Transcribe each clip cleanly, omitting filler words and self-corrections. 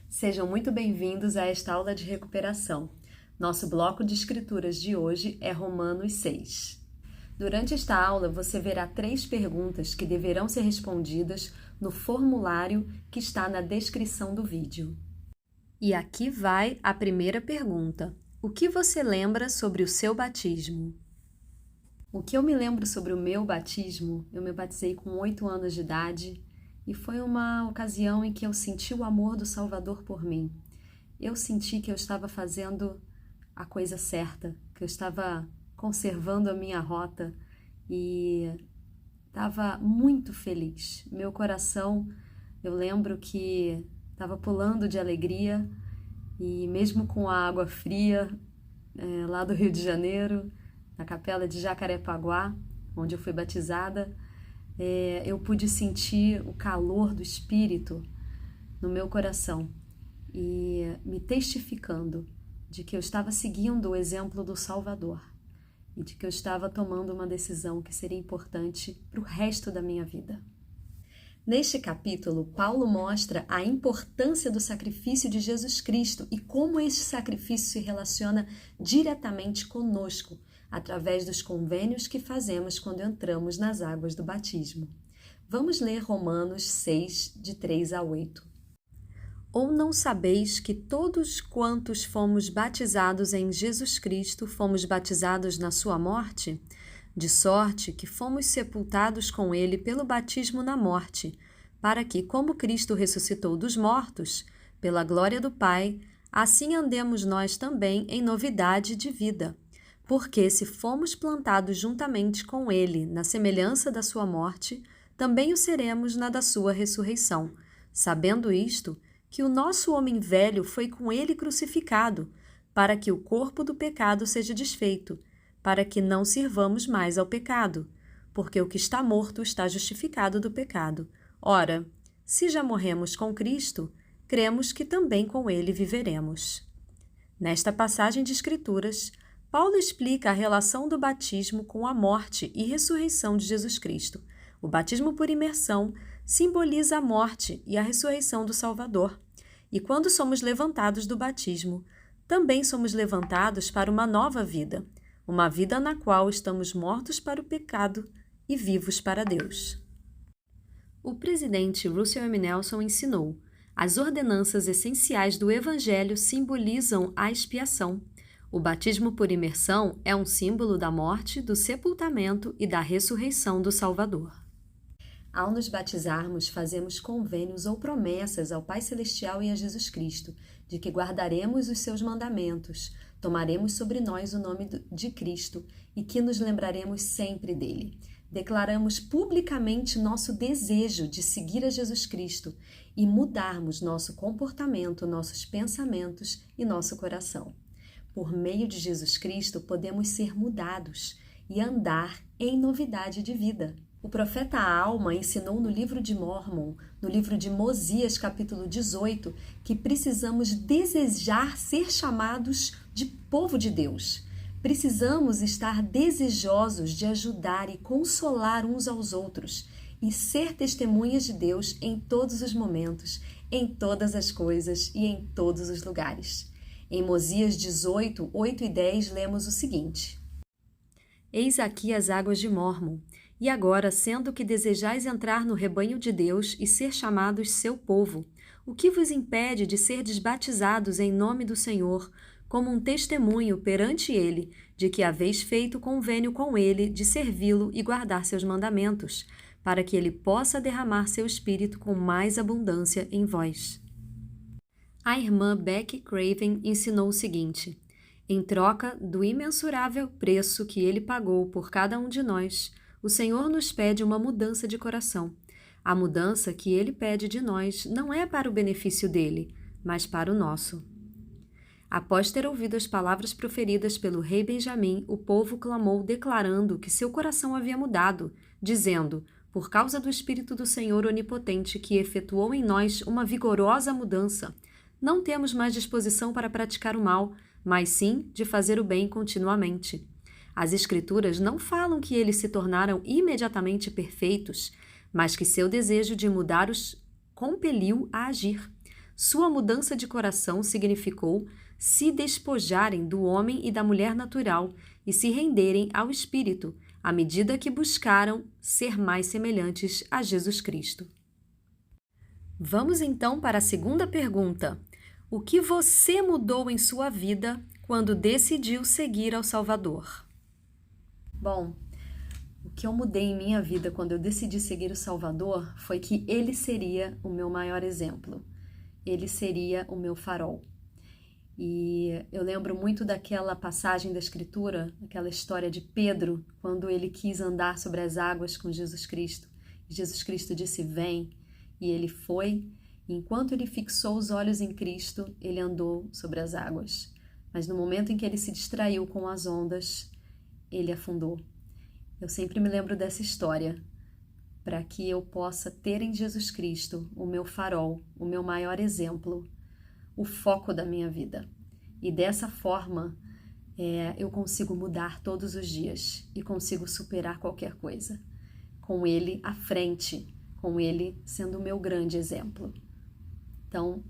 Sejam muito bem-vindos a esta aula de recuperação. Nosso bloco de escrituras de hoje é Romanos 6. Durante esta aula, você verá 3 perguntas que deverão ser respondidas no formulário que está na descrição do vídeo. E aqui vai a primeira pergunta. O que você lembra sobre o seu batismo? O que eu me lembro sobre o meu batismo? Eu me batizei com 8 anos de idade. E foi uma ocasião em que eu senti o amor do Salvador por mim. Eu senti que eu estava fazendo a coisa certa, que eu estava conservando a minha rota e estava muito feliz. Meu coração, eu lembro que estava pulando de alegria e mesmo com a água fria lá do Rio de Janeiro, na capela de Jacarepaguá, onde eu fui batizada, eu pude sentir o calor do Espírito no meu coração e me testificando de que eu estava seguindo o exemplo do Salvador e de que eu estava tomando uma decisão que seria importante para o resto da minha vida. Neste capítulo, Paulo mostra a importância do sacrifício de Jesus Cristo e como esse sacrifício se relaciona diretamente conosco, através dos convênios que fazemos quando entramos nas águas do batismo. Vamos ler Romanos 6, de 3 a 8. Ou não sabeis que todos quantos fomos batizados em Jesus Cristo, fomos batizados na sua morte? De sorte que fomos sepultados com ele pelo batismo na morte, para que, como Cristo ressuscitou dos mortos, pela glória do Pai, assim andemos nós também em novidade de vida. Porque se fomos plantados juntamente com ele na semelhança da sua morte, também o seremos na da sua ressurreição, sabendo isto, que o nosso homem velho foi com ele crucificado, para que o corpo do pecado seja desfeito, para que não sirvamos mais ao pecado, porque o que está morto está justificado do pecado. Ora, se já morremos com Cristo, cremos que também com ele viveremos. Nesta passagem de Escrituras, Paulo explica a relação do batismo com a morte e ressurreição de Jesus Cristo. O batismo por imersão simboliza a morte e a ressurreição do Salvador. E quando somos levantados do batismo, também somos levantados para uma nova vida, uma vida na qual estamos mortos para o pecado e vivos para Deus. O presidente Russell M. Nelson ensinou: as ordenanças essenciais do Evangelho simbolizam a expiação. O batismo por imersão é um símbolo da morte, do sepultamento e da ressurreição do Salvador. Ao nos batizarmos, fazemos convênios ou promessas ao Pai Celestial e a Jesus Cristo, de que guardaremos os seus mandamentos, tomaremos sobre nós o nome de Cristo e que nos lembraremos sempre dele. Declaramos publicamente nosso desejo de seguir a Jesus Cristo e mudarmos nosso comportamento, nossos pensamentos e nosso coração. Por meio de Jesus Cristo, podemos ser mudados e andar em novidade de vida. O profeta Alma ensinou no livro de Mórmon, no livro de Mosias, capítulo 18, que precisamos desejar ser chamados de povo de Deus. Precisamos estar desejosos de ajudar e consolar uns aos outros e ser testemunhas de Deus em todos os momentos, em todas as coisas e em todos os lugares. Em Mosias 18, 8 e 10, lemos o seguinte: Eis aqui as águas de Mórmon, e agora, sendo que desejais entrar no rebanho de Deus e ser chamados seu povo, o que vos impede de serdes batizados em nome do Senhor, como um testemunho perante ele, de que haveis feito convênio com ele de servi-lo e guardar seus mandamentos, para que ele possa derramar seu espírito com mais abundância em vós? A irmã Becky Craven ensinou o seguinte: em troca do imensurável preço que ele pagou por cada um de nós, o Senhor nos pede uma mudança de coração. A mudança que ele pede de nós não é para o benefício dele, mas para o nosso. Após ter ouvido as palavras proferidas pelo rei Benjamim, o povo clamou, declarando que seu coração havia mudado, dizendo: por causa do Espírito do Senhor Onipotente, que efetuou em nós uma vigorosa mudança, não temos mais disposição para praticar o mal, mas sim de fazer o bem continuamente. As Escrituras não falam que eles se tornaram imediatamente perfeitos, mas que seu desejo de mudar os compeliu a agir. Sua mudança de coração significou se despojarem do homem e da mulher natural e se renderem ao Espírito, à medida que buscaram ser mais semelhantes a Jesus Cristo. Vamos então para a segunda pergunta. O que você mudou em sua vida quando decidiu seguir ao Salvador? Bom, o que eu mudei em minha vida quando eu decidi seguir o Salvador foi que ele seria o meu maior exemplo. Ele seria o meu farol. E eu lembro muito daquela passagem da Escritura, aquela história de Pedro, quando ele quis andar sobre as águas com Jesus Cristo. E Jesus Cristo disse, vem, e ele foi. E enquanto ele fixou os olhos em Cristo, ele andou sobre as águas. Mas no momento em que ele se distraiu com as ondas, ele afundou. Eu sempre me lembro dessa história, para que eu possa ter em Jesus Cristo o meu farol, o meu maior exemplo, o foco da minha vida. E dessa forma, eu consigo mudar todos os dias e consigo superar qualquer coisa. Com Ele à frente, com Ele sendo o meu grande exemplo. Então,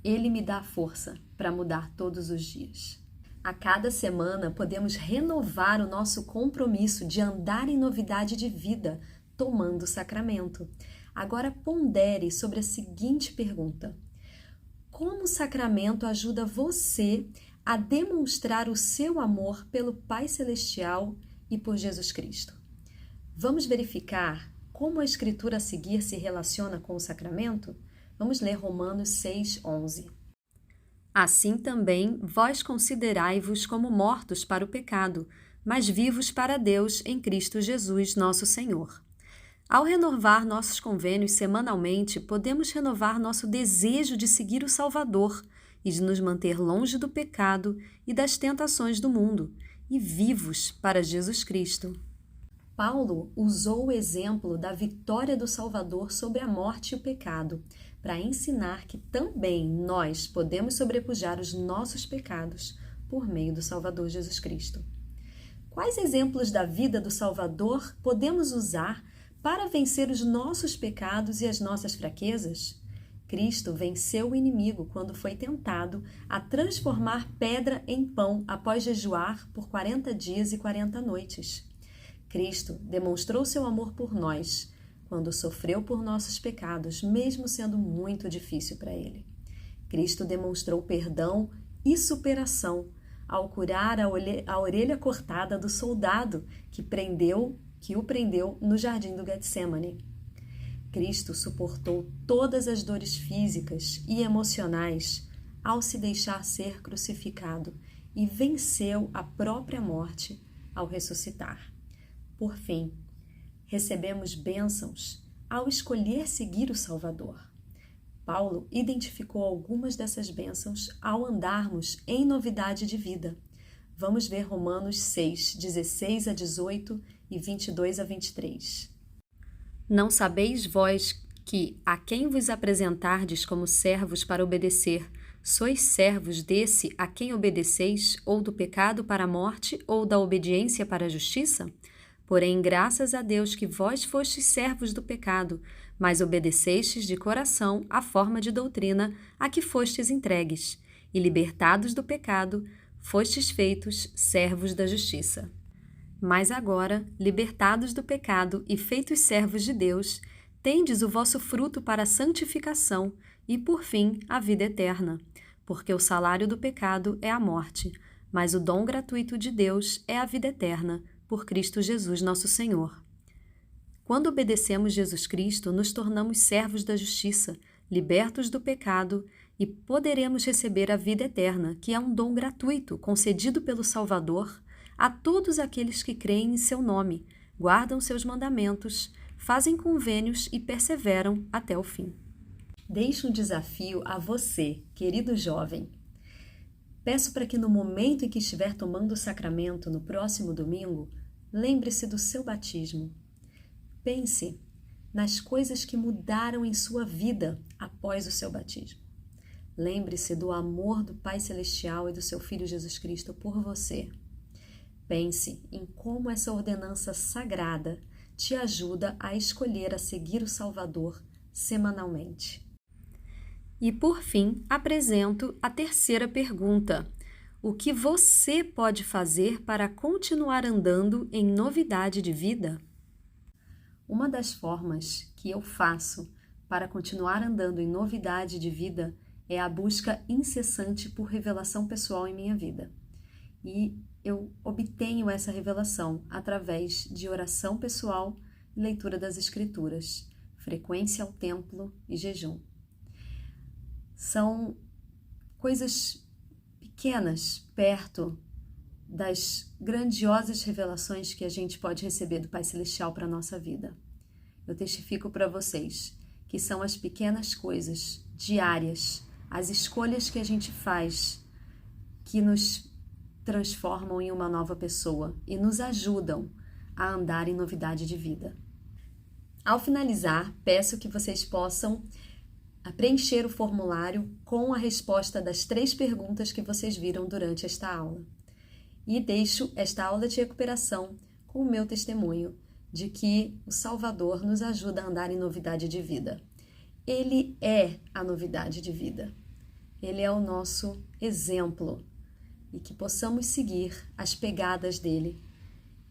Ele me dá força para mudar todos os dias. A cada semana, podemos renovar o nosso compromisso de andar em novidade de vida, tomando o sacramento. Agora, pondere sobre a seguinte pergunta. Como o sacramento ajuda você a demonstrar o seu amor pelo Pai Celestial e por Jesus Cristo? Vamos verificar como a Escritura a seguir se relaciona com o sacramento? Vamos ler Romanos 6:11. Assim também vós considerai-vos como mortos para o pecado, mas vivos para Deus em Cristo Jesus, nosso Senhor. Ao renovar nossos convênios semanalmente, podemos renovar nosso desejo de seguir o Salvador e de nos manter longe do pecado e das tentações do mundo, e vivos para Jesus Cristo. Paulo usou o exemplo da vitória do Salvador sobre a morte e o pecado, para ensinar que também nós podemos sobrepujar os nossos pecados por meio do Salvador Jesus Cristo. Quais exemplos da vida do Salvador podemos usar para vencer os nossos pecados e as nossas fraquezas? Cristo venceu o inimigo quando foi tentado a transformar pedra em pão após jejuar por 40 dias e 40 noites. Cristo demonstrou seu amor por nós quando sofreu por nossos pecados, mesmo sendo muito difícil para ele. Cristo demonstrou perdão e superação ao curar a orelha cortada do soldado que o prendeu no jardim do Getsemane. Cristo suportou todas as dores físicas e emocionais ao se deixar ser crucificado e venceu a própria morte ao ressuscitar. Por fim, recebemos bênçãos ao escolher seguir o Salvador. Paulo identificou algumas dessas bênçãos ao andarmos em novidade de vida. Vamos ver Romanos 6, 16 a 18 e 22 a 23. Não sabeis vós que, a quem vos apresentardes como servos para obedecer, sois servos desse a quem obedeceis, ou do pecado para a morte, ou da obediência para a justiça? Porém, graças a Deus que vós fostes servos do pecado, mas obedecestes de coração a forma de doutrina a que fostes entregues, e libertados do pecado, fostes feitos servos da justiça. Mas agora, libertados do pecado e feitos servos de Deus, tendes o vosso fruto para a santificação e, por fim, a vida eterna. Porque o salário do pecado é a morte, mas o dom gratuito de Deus é a vida eterna, por Cristo Jesus, nosso Senhor. Quando obedecemos Jesus Cristo, nos tornamos servos da justiça, libertos do pecado e poderemos receber a vida eterna, que é um dom gratuito concedido pelo Salvador a todos aqueles que creem em seu nome, guardam seus mandamentos, fazem convênios e perseveram até o fim. Deixo um desafio a você, querido jovem. Peço para que no momento em que estiver tomando o sacramento no próximo domingo, lembre-se do seu batismo. Pense nas coisas que mudaram em sua vida após o seu batismo. Lembre-se do amor do Pai Celestial e do seu Filho Jesus Cristo por você. Pense em como essa ordenança sagrada te ajuda a escolher a seguir o Salvador semanalmente. E, por fim, apresento a terceira pergunta. O que você pode fazer para continuar andando em novidade de vida? Uma das formas que eu faço para continuar andando em novidade de vida é a busca incessante por revelação pessoal em minha vida. E eu obtenho essa revelação através de oração pessoal e leitura das Escrituras, frequência ao templo e jejum. São coisas pequenas perto das grandiosas revelações que a gente pode receber do Pai Celestial para a nossa vida. Eu testifico para vocês que são as pequenas coisas diárias, as escolhas que a gente faz que nos transformam em uma nova pessoa e nos ajudam a andar em novidade de vida. Ao finalizar, peço que vocês possam preencher o formulário com a resposta das 3 perguntas que vocês viram durante esta aula. E deixo esta aula de recuperação com o meu testemunho de que o Salvador nos ajuda a andar em novidade de vida. Ele é a novidade de vida. Ele é o nosso exemplo e que possamos seguir as pegadas dele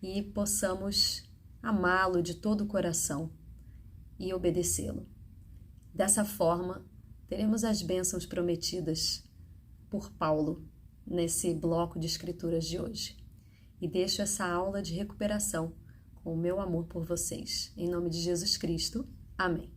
e possamos amá-lo de todo o coração e obedecê-lo. Dessa forma, teremos as bênçãos prometidas por Paulo nesse bloco de escrituras de hoje. E deixo essa aula de recuperação com o meu amor por vocês. Em nome de Jesus Cristo. Amém.